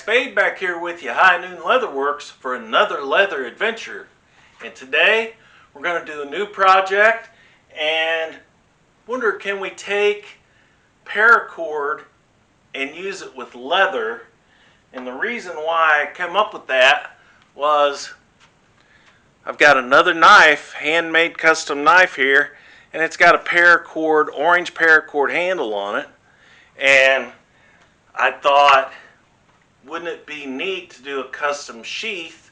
Spade back here with you, High Noon Leatherworks, for another leather adventure. And today we're going to do a new project and wonder, can we take paracord and use it with leather? And the reason why I came up with that was I've got another knife, handmade custom knife here, and it's got a paracord, orange paracord handle on it. And I thought, wouldn't it be neat to do a custom sheath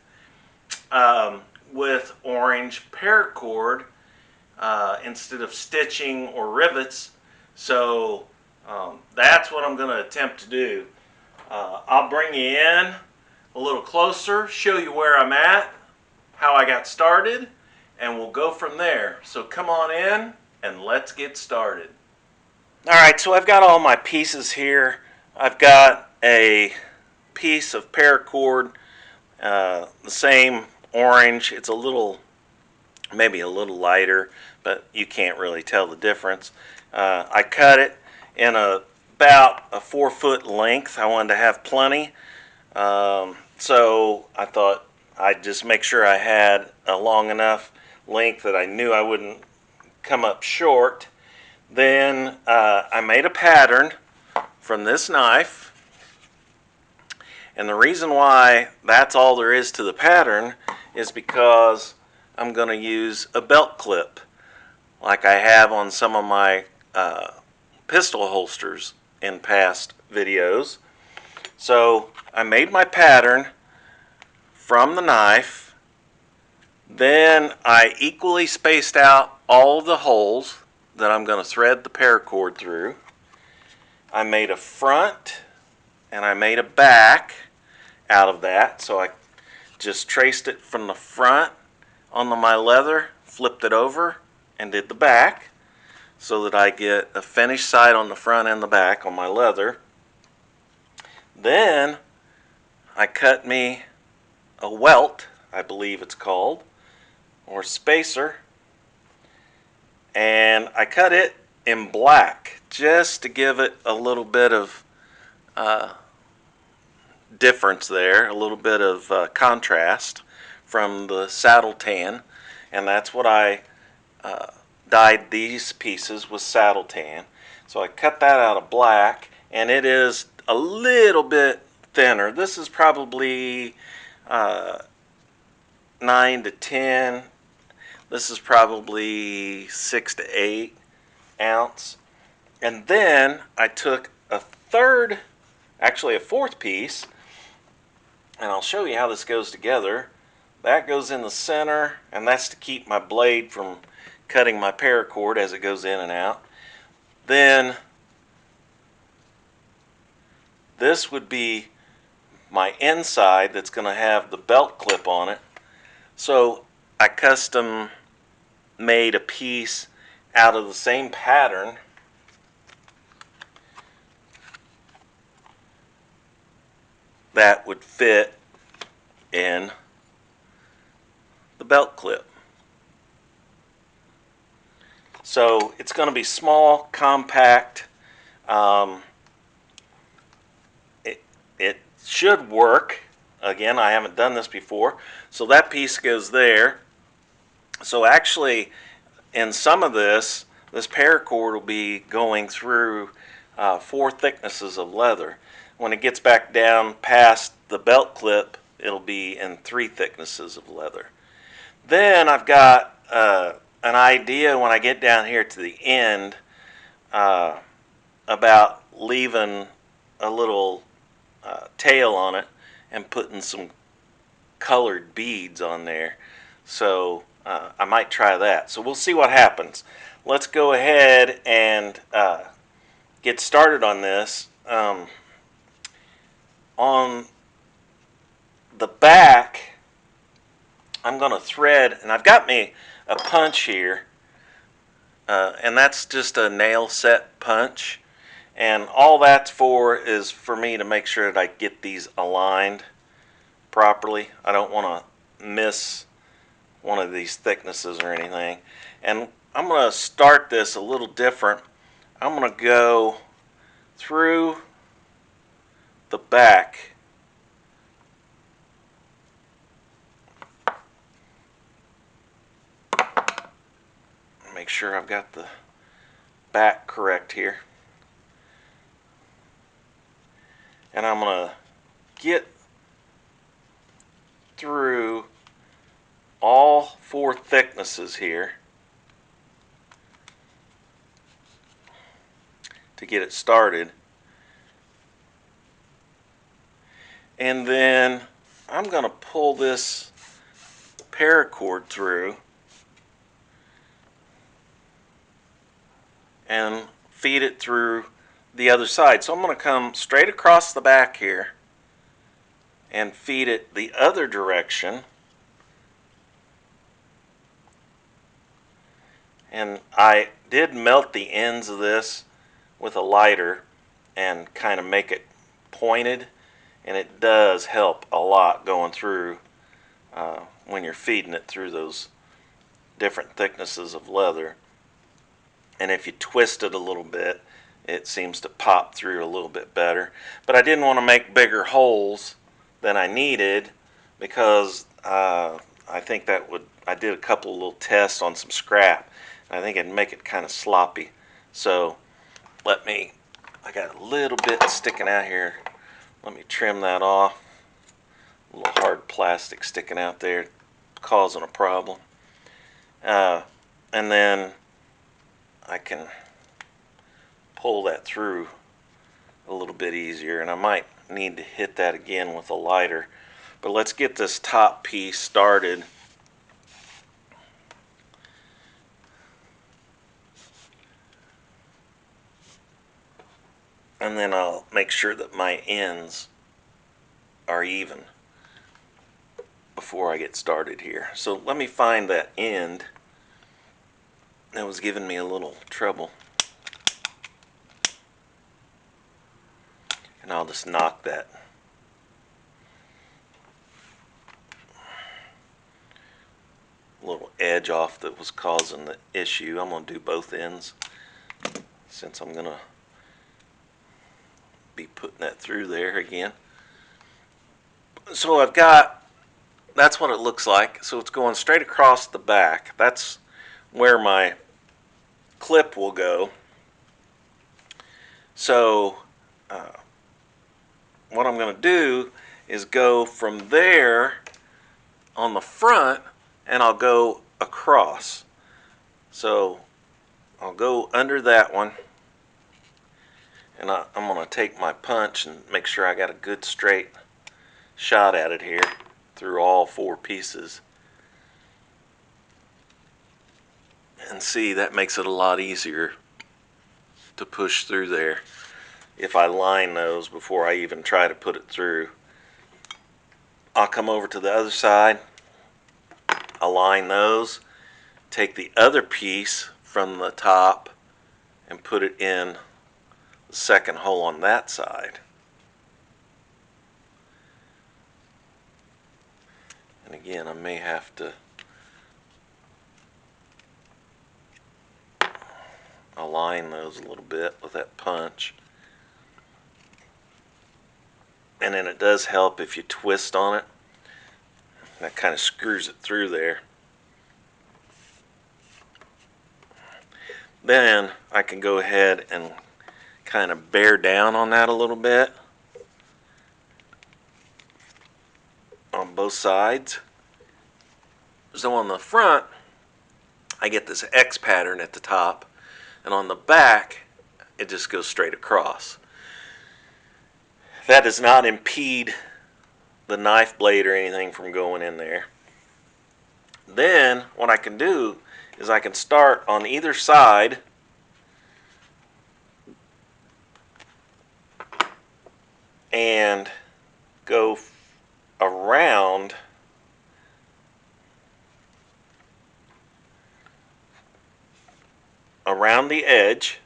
with orange paracord instead of stitching or rivets? So that's what I'm going to attempt to do. I'll bring you in a little closer, show you where I'm at, how I got started, and we'll go from there. So come on in and let's get started. Alright, so I've got all my pieces here. I've got a piece of paracord, the same orange. It's a little, maybe a little lighter, but you can't really tell the difference. I cut it in about a 4-foot length. I wanted to have plenty, so I thought I'd just make sure I had a long enough length that I knew I wouldn't come up short. Then I made a pattern from this knife. And the reason why that's all there is to the pattern is because I'm going to use a belt clip like I have on some of my pistol holsters in past videos. So I made my pattern from the knife. Then I equally spaced out all the holes that I'm going to thread the paracord through. I made a front and I made a back out of that, so I just traced it from the front onto my leather, flipped it over, and did the back so that I get a finished side on the front and the back on my leather. Then I cut me a welt, I believe it's called, or spacer, and I cut it in black just to give it a little bit of difference there, a little bit of contrast from the saddle tan. And that's what I dyed these pieces with saddle tan. So I cut that out of black, and it is a little bit thinner. This is probably 9 to 10. This is probably 6 to 8 ounce. And then I took a fourth piece, and I'll show you how this goes together. That goes in the center, and that's to keep my blade from cutting my paracord as it goes in and out. Then this would be my inside that's going to have the belt clip on it. So I custom made a piece out of the same pattern that would fit in the belt clip. So it's going to be small, compact. It should work. Again, I haven't done this before. So that piece goes there. So actually, in some of this paracord will be going through 4 thicknesses of leather. When it gets back down past the belt clip, it'll be in 3 thicknesses of leather. Then I've got an idea when I get down here to the end about leaving a little tail on it and putting some colored beads on there. So I might try that. So we'll see what happens. Let's go ahead and get started on this. On the back, I'm going to thread, and I've got me a punch here, and that's just a nail set punch, and all that's for is for me to make sure that I get these aligned properly. I don't want to miss one of these thicknesses or anything. And I'm going to start this a little different. I'm going to go through the back make sure I've got the back correct here. And I'm going to get through all 4 thicknesses here to get it started. And then I'm going to pull this paracord through and feed it through the other side. So I'm going to come straight across the back here and feed it the other direction. And I did melt the ends of this with a lighter and kind of make it pointed, and it does help a lot going through when you're feeding it through those different thicknesses of leather. And if you twist it a little bit, it seems to pop through a little bit better. But I didn't want to make bigger holes than I needed, because I think that would, I did a couple of little tests on some scrap, and I think it'd make it kind of sloppy. So I got a little bit sticking out here. Let me trim that off. A little hard plastic sticking out there, causing a problem. And then I can pull that through a little bit easier, and I might need to hit that again with a lighter. But let's get this top piece started. And then I'll make sure that my ends are even before I get started here. So let me find that end that was giving me a little trouble. And I'll just knock that little edge off that was causing the issue. I'm going to do both ends, since I'm going to be putting that through there again. So I've got, that's what it looks like. So it's going straight across the back. That's where my clip will go. So what I'm going to do is go from there on the front, and I'll go across. So I'll go under that one, and I'm going to take my punch and make sure I got a good straight shot at it here through all 4 pieces. And see, that makes it a lot easier to push through there if I line those before I even try to put it through. I'll come over to the other side, align those, take the other piece from the top and put it in the second hole on that side. And again, I may have to align those a little bit with that punch. And then it does help if you twist on it. That kind of screws it through there. Then I can go ahead and kind of bear down on that a little bit on both sides. So on the front, I get this X pattern at the top, and on the back, it just goes straight across. That does not impede the knife blade or anything from going in there. Then what I can do is I can start on either side and go around the edge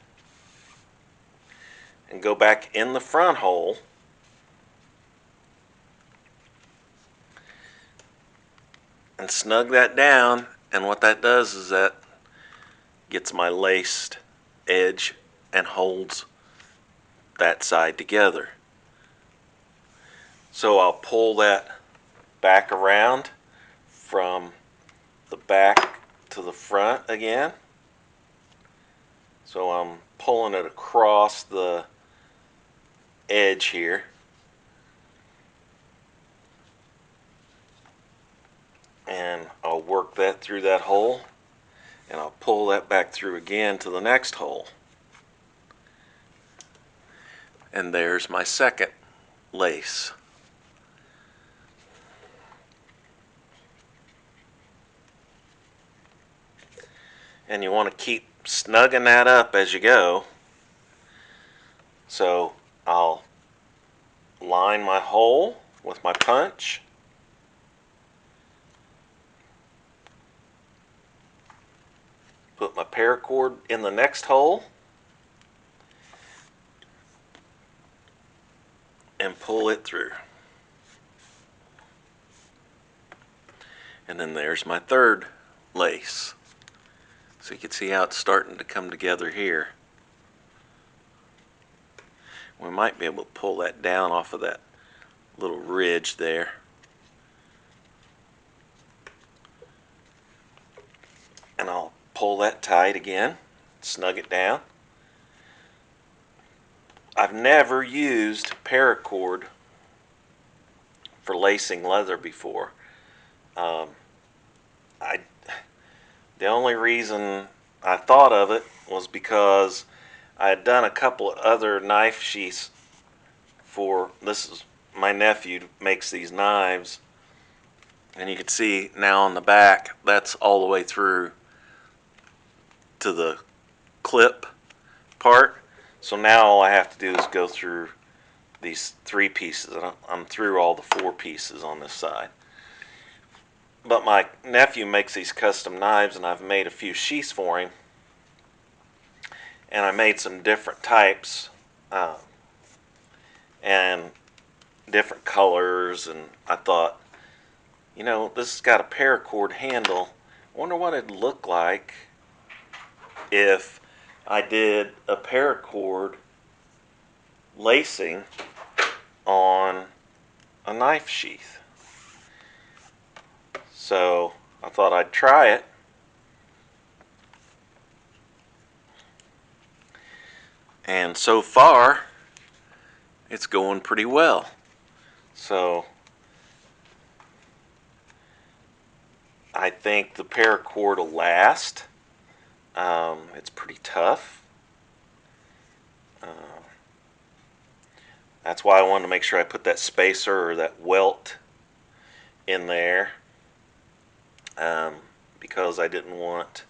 and go back in the front hole and snug that down. And what that does is that gets my laced edge and holds that side together. So I'll pull that back around from the back to the front again. So I'm pulling it across the edge here. And I'll work that through that hole, and I'll pull that back through again to the next hole. And there's my second lace. And you want to keep snugging that up as you go. So I'll line my hole with my punch. Put my paracord in the next hole. And pull it through. And then there's my third lace. So you can see how it's starting to come together here. We might be able to pull that down off of that little ridge there. And I'll pull that tight again, snug it down. I've never used paracord for lacing leather before. The only reason I thought of it was because I had done a couple of other knife sheaths for, this is my nephew makes these knives, and you can see now on the back that's all the way through to the clip part. So now all I have to do is go through these 3 pieces. I'm through all the 4 pieces on this side. But my nephew makes these custom knives, and I've made a few sheaths for him. And I made some different types and different colors, and I thought, you know, this has got a paracord handle. I wonder what it'd look like if I did a paracord lacing on a knife sheath. So I thought I'd try it. And so far, it's going pretty well. So I think the paracord will last. It's pretty tough. That's why I wanted to make sure I put that spacer or that welt in there, because I didn't want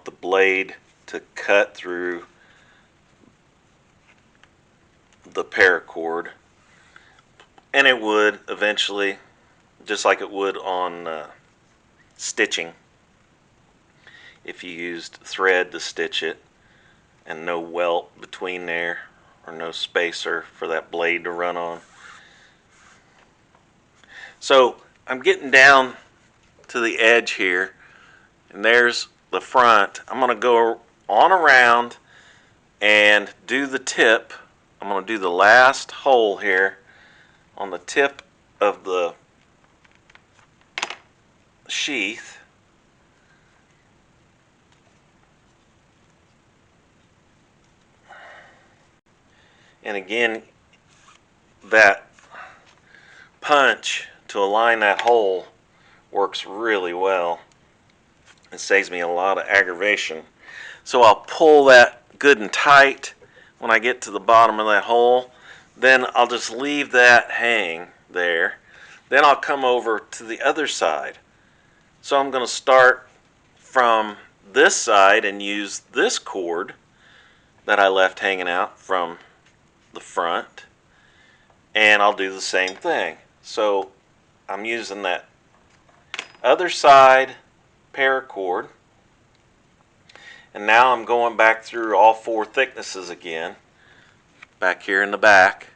the blade to cut through the paracord, and it would eventually, just like it would on stitching if you used thread to stitch it and no welt between there or no spacer for that blade to run on. So I'm getting down to the edge here, and there's the front. I'm going to go on around and do the tip. I'm going to do the last hole here on the tip of the sheath. And again, that punch to align that hole works really well. It saves me a lot of aggravation. So I'll pull that good and tight when I get to the bottom of that hole. Then I'll just leave that hang there. Then I'll come over to the other side. So I'm going to start from this side and use this cord that I left hanging out from the front, and I'll do the same thing. So I'm using that other side paracord, and now I'm going back through all 4 thicknesses again, back here in the back.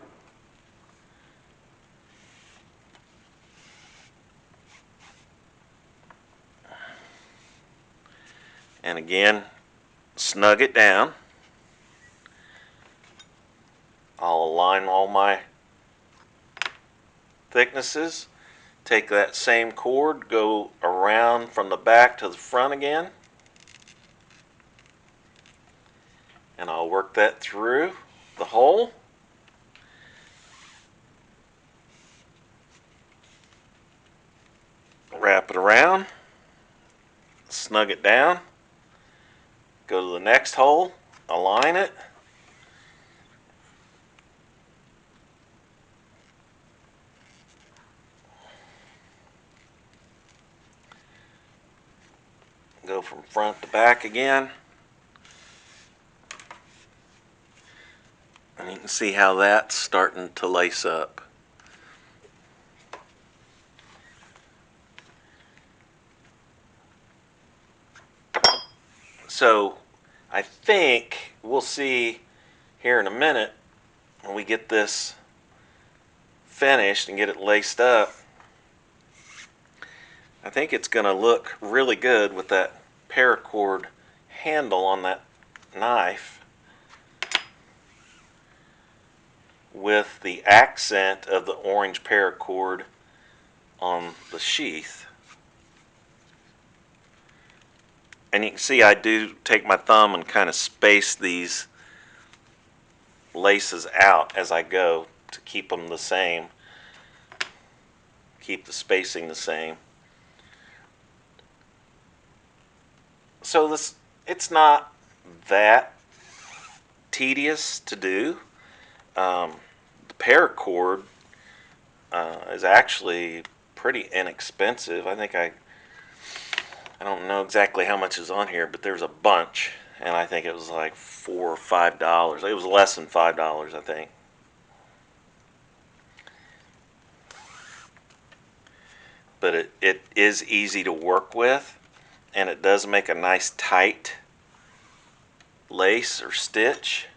And again, snug it down. I'll align all my thicknesses. Take that same cord, go around from the back to the front again, and I'll work that through the hole. Wrap it around, snug it down, go to the next hole, align it, go from front to back again, and you can see how that's starting to lace up. So I think we'll see here in a minute when we get this finished and get it laced up. I think it's going to look really good with that paracord handle on that knife with the accent of the orange paracord on the sheath. And you can see I do take my thumb and kind of space these laces out as I go to keep them the same, keep the spacing the same. So it's not that tedious to do. The paracord is actually pretty inexpensive. I think I don't know exactly how much is on here, but there's a bunch, and I think it was like $4 or $5. It was less than $5, I think. But it is easy to work with, and it does make a nice tight lace or stitch.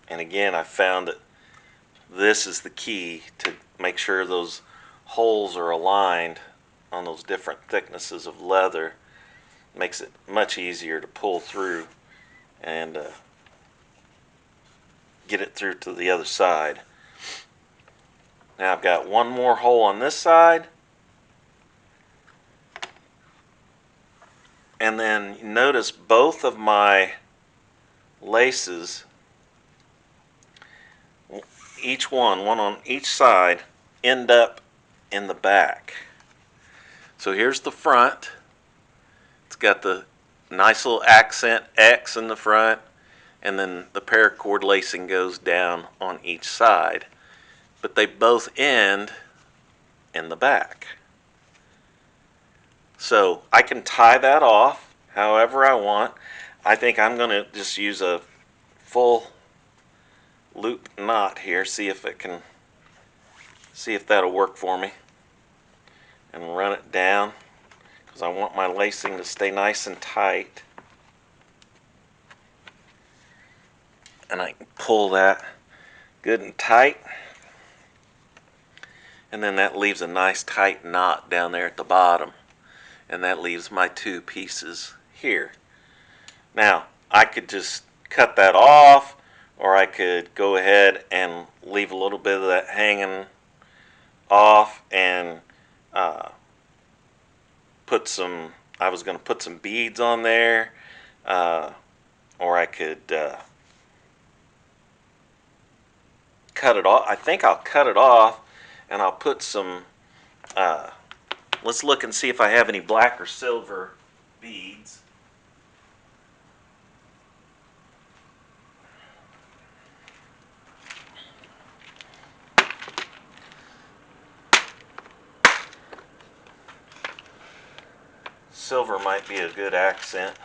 And again, I found that this is the key to make sure those holes are aligned on those different thicknesses of leather. Makes it much easier to pull through and get it through to the other side. Now I've got one more hole on this side, and then notice both of my laces, each one on each side, end up in the back. So here's the front. It's got the nice little accent X in the front, and then the paracord lacing goes down on each side. But they both end in the back. So I can tie that off however I want. I think I'm going to just use a full loop knot here, see if that'll work for me, and run it down because I want my lacing to stay nice and tight. And I can pull that good and tight, and then that leaves a nice tight knot down there at the bottom, and that leaves my two pieces here. Now I could just cut that off, or I could go ahead and leave a little bit of that hanging off and I was going to put some beads on there, or I could cut it off. I think I'll cut it off, and I'll put some, let's look and see if I have any black or silver beads. Silver might be a good accent.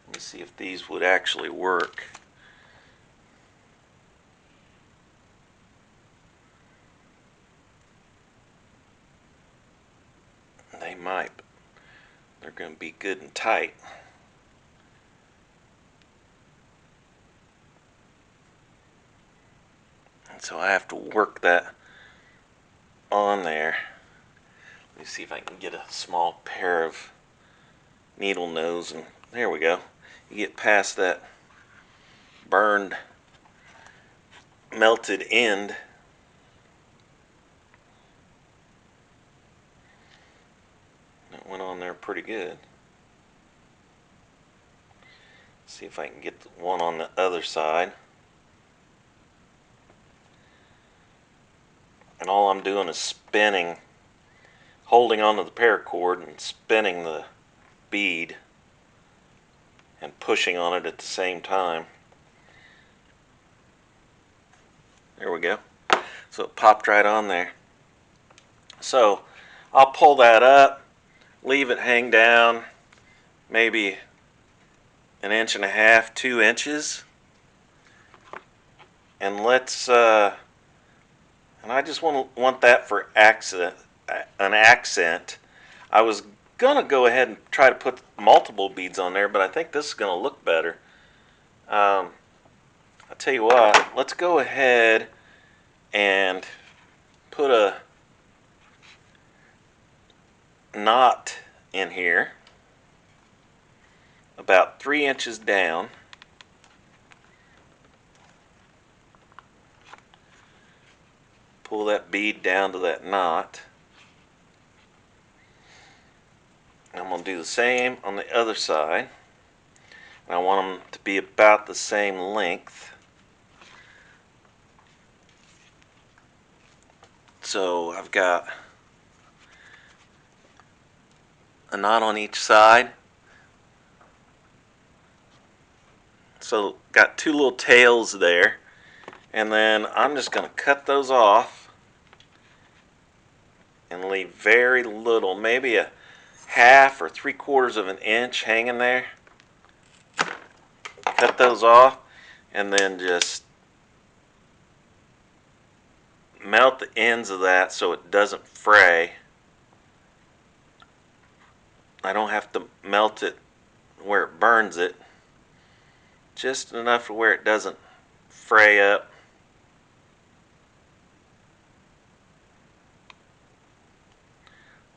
Let me see if these would actually work. They might, but they're going to be good and tight. And so I have to work that on there. Let me see if I can get a small pair of needle nose, and there we go. you get past that burned, melted end. That went on there pretty good. See if I can get the one on the other side. And all I'm doing is spinning, holding onto the paracord and spinning the bead and pushing on it at the same time. There we go. So it popped right on there. So I'll pull that up, leave it hang down maybe 1.5 inches, 2 inches, and and I just want that for an accent. I was gonna go ahead and try to put multiple beads on there, but I think this is gonna look better. I'll tell you what, let's go ahead and put a knot in here about 3 inches down. Pull that bead down to that knot. And I'm going to do the same on the other side. And I want them to be about the same length. So I've got a knot on each side. So got 2 little tails there. And then I'm just going to cut those off and leave very little, maybe a 1/2 or 3/4 of an inch hanging there. Cut those off and then just melt the ends of that so it doesn't fray. I don't have to melt it where it burns it, just enough to where it doesn't fray up.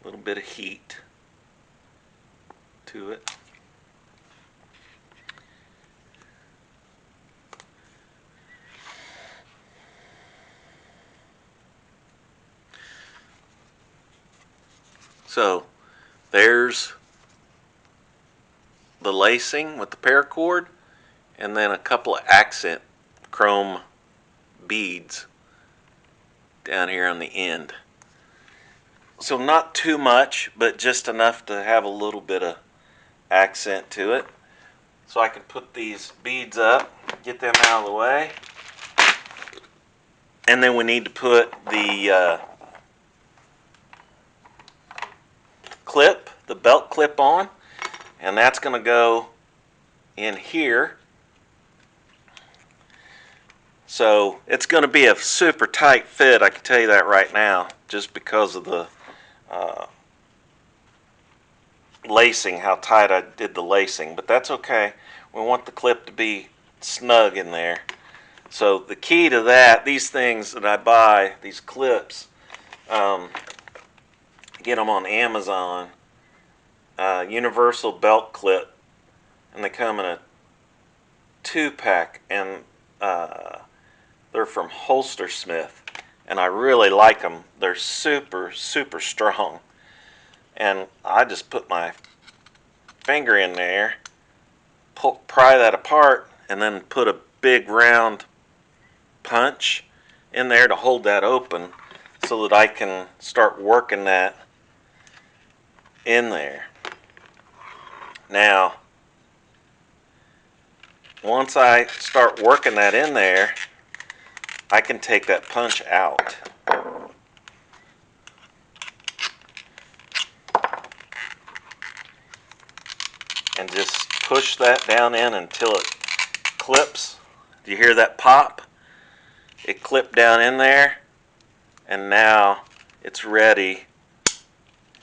A little bit of heat to it. So there's the lacing with the paracord, and then a couple of accent chrome beads down here on the end. So not too much, but just enough to have a little bit of accent to it. So I can put these beads up, get them out of the way. And then we need to put the clip, the belt clip on. And that's going to go in here. So it's going to be a super tight fit, I can tell you that right now, just because of the lacing, how tight I did the lacing. But that's okay. We want the clip to be snug in there. So the key to that, these things that I buy, these clips, get them on Amazon, universal belt clip, and they come in a 2-pack, and they're from Holster Smith, and I really like them. They're super strong, and I just put my finger in there, pry that apart, and then put a big round punch in there to hold that open so that I can start working that in there. Now, once I start working that in there, I can take that punch out. And just push that down in until it clips. Do you hear that pop? It clipped down in there, and now it's ready.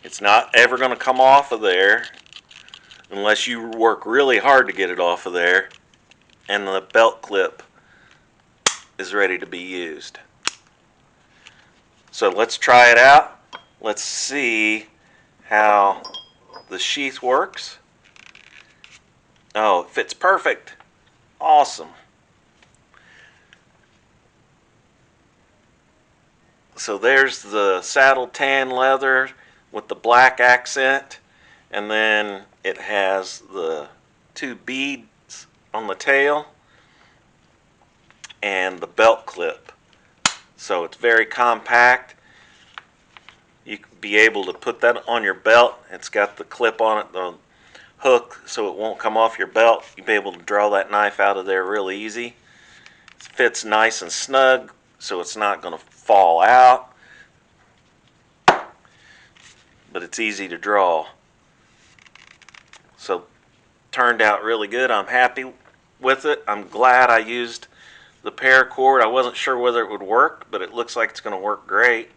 It's not ever going to come off of there unless you work really hard to get it off of there, and the belt clip is ready to be used. So let's try it out. Let's see how the sheath works. Oh, it fits perfect. Awesome. So there's the saddle tan leather with the black accent, and then it has the 2 beads on the tail and the belt clip. So it's very compact. You can be able to put that on your belt. It's got the clip on it, the hook, so it won't come off your belt. You'll be able to draw that knife out of there real easy. It fits nice and snug, so it's not going to fall out, but it's easy to draw. So turned out really good. I'm happy with it. I'm glad I used the Paracord. I wasn't sure whether it would work, but it looks like it's going to work great.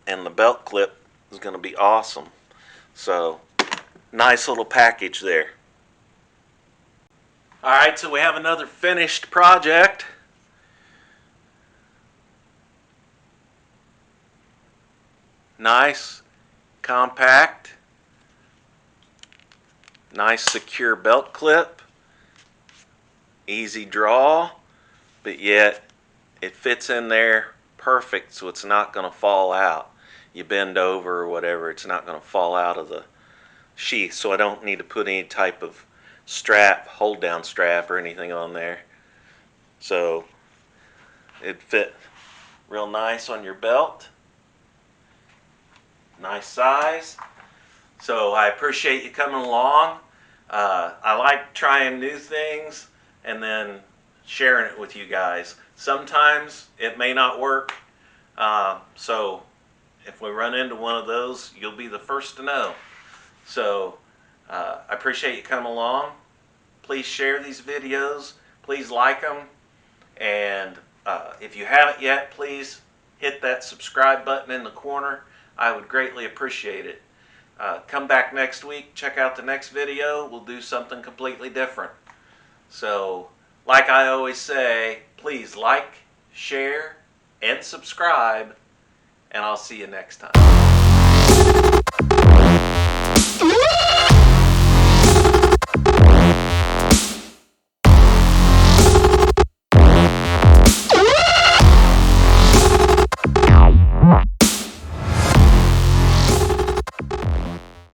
And the belt clip is going to be awesome. So nice little package there. Alright, so we have another finished project. Nice, compact, nice secure belt clip, easy draw, but yet it fits in there perfect, so it's not going to fall out. You bend over or whatever, it's not going to fall out of the sheath, so I don't need to put any type of strap, hold down strap or anything on there. So it fit real nice on your belt. Nice size. So I appreciate you coming along. I like trying new things and then sharing it with you guys. Sometimes it may not work, so if we run into one of those, you'll be the first to know. So I appreciate you coming along. Please share these videos. Please like them. And if you haven't yet, please hit that subscribe button in the corner. I would greatly appreciate it. Come back next week. Check out the next video. We'll do something completely different. So, like I always say, please like, share, and subscribe. And I'll see you next time.